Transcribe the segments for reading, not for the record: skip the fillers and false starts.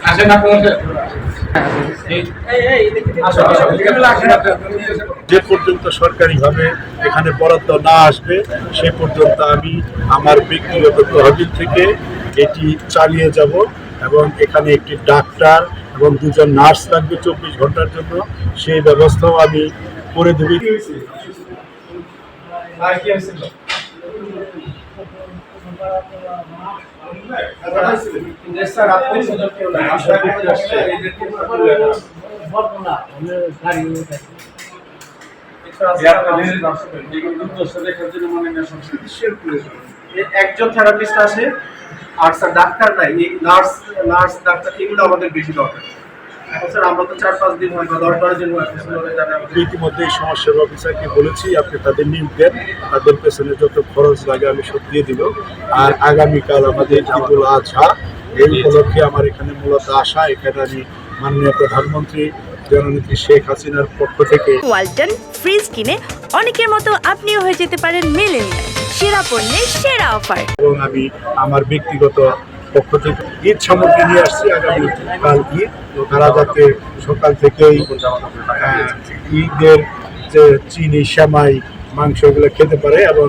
আসেন আপনাদের যে পর্যন্ত সরকারিভাবে এখানে বরাদ্দ না আসবে সে পর্যন্ত আমি আমার ব্যক্তিগত তহবিল থেকে এটি চালিয়ে যাব এবং এখানে একটি ডাক্তার এবং দুজন নার্স থাকবে 24 ঘন্টার জন্য, সেই ব্যবস্থাও আমি করে দেব। একজন থেরাপিস্ট আছে আর স্যার ডাক্তার নাই, এই নার্স ডাক্তার এগুলো আমাদের বেশি দরকার। এখন স্যার আমরা তো 4-5 দিন হয় বা 10-12 দিন হয় ইতিমধ্যে সমাজসেবা অফিসারকে বলেছি আপনি তাদের নিয়োগ দেন, তাদের পেছনে যত খরচ লাগে আমি সব দিয়ে দিব। আর আগামীকাল আমাদের ঈদুল আজহা, এই উপলক্ষে আমার এখানে মূলত আসা, এখানে আমি মাননীয় প্রধানমন্ত্রী জননেত্রী শেখ হাসিনার পক্ষ থেকে ওয়ালটন ফ্রিজ কিনে অনেকের মতো আপনিও হয়ে যেতে পারেন মিলেনিয়াল সেরা পণ্যের সেরা অফার। এবং আমি আমার ব্যক্তিগত পক্ষ থেকে ঈদ সামগ্রী নিয়ে আসছি। আগামী কাল ঈদ, তারা যাতে সকাল থেকেই ঈদের যে চিনি, সেমাই, মাংস এগুলো খেতে পারে এবং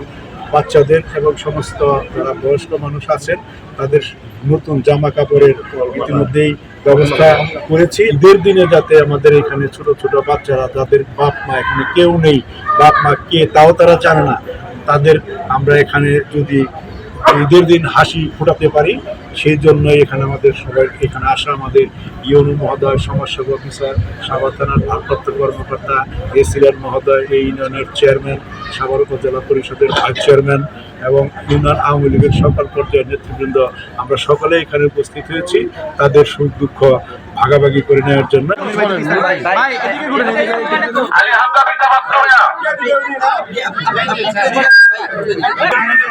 বাচ্চাদের এবং সমস্ত যারা বয়স্ক মানুষ আছেন তাদের নতুন জামা কাপড়ের ইতিমধ্যেই ব্যবস্থা করেছি। ঈদের দিনে যাতে আমাদের এখানে ছোট ছোট বাচ্চারা, যাদের বাপ মা এখানে কেউ নেই, বাপ মা কে তাও তারা জানে না, তাদের আমরা এখানে যদি ঈদের দিন হাসি ফোটাতে পারি, সেই জন্যই এখানে আমাদের সবাই এখানে আসা। আমাদের ইউনো মহোদয়, সমাজসেবা অফিসার, সাভার থানার ভারপ্রাপ্ত কর্মকর্তা, এসিলার মহোদয়, এই ইউনিয়নের চেয়ারম্যান, সাভার উপজেলা পরিষদের ভাইস চেয়ারম্যান এবং ইউনিয়ন আওয়ামী লীগের সকল পর্যায়ের নেতৃবৃন্দ, আমরা সকলে এখানে উপস্থিত হয়েছি তাদের সুখ দুঃখ ভাগাভাগি করে নেওয়ার জন্য।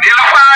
নীলুফার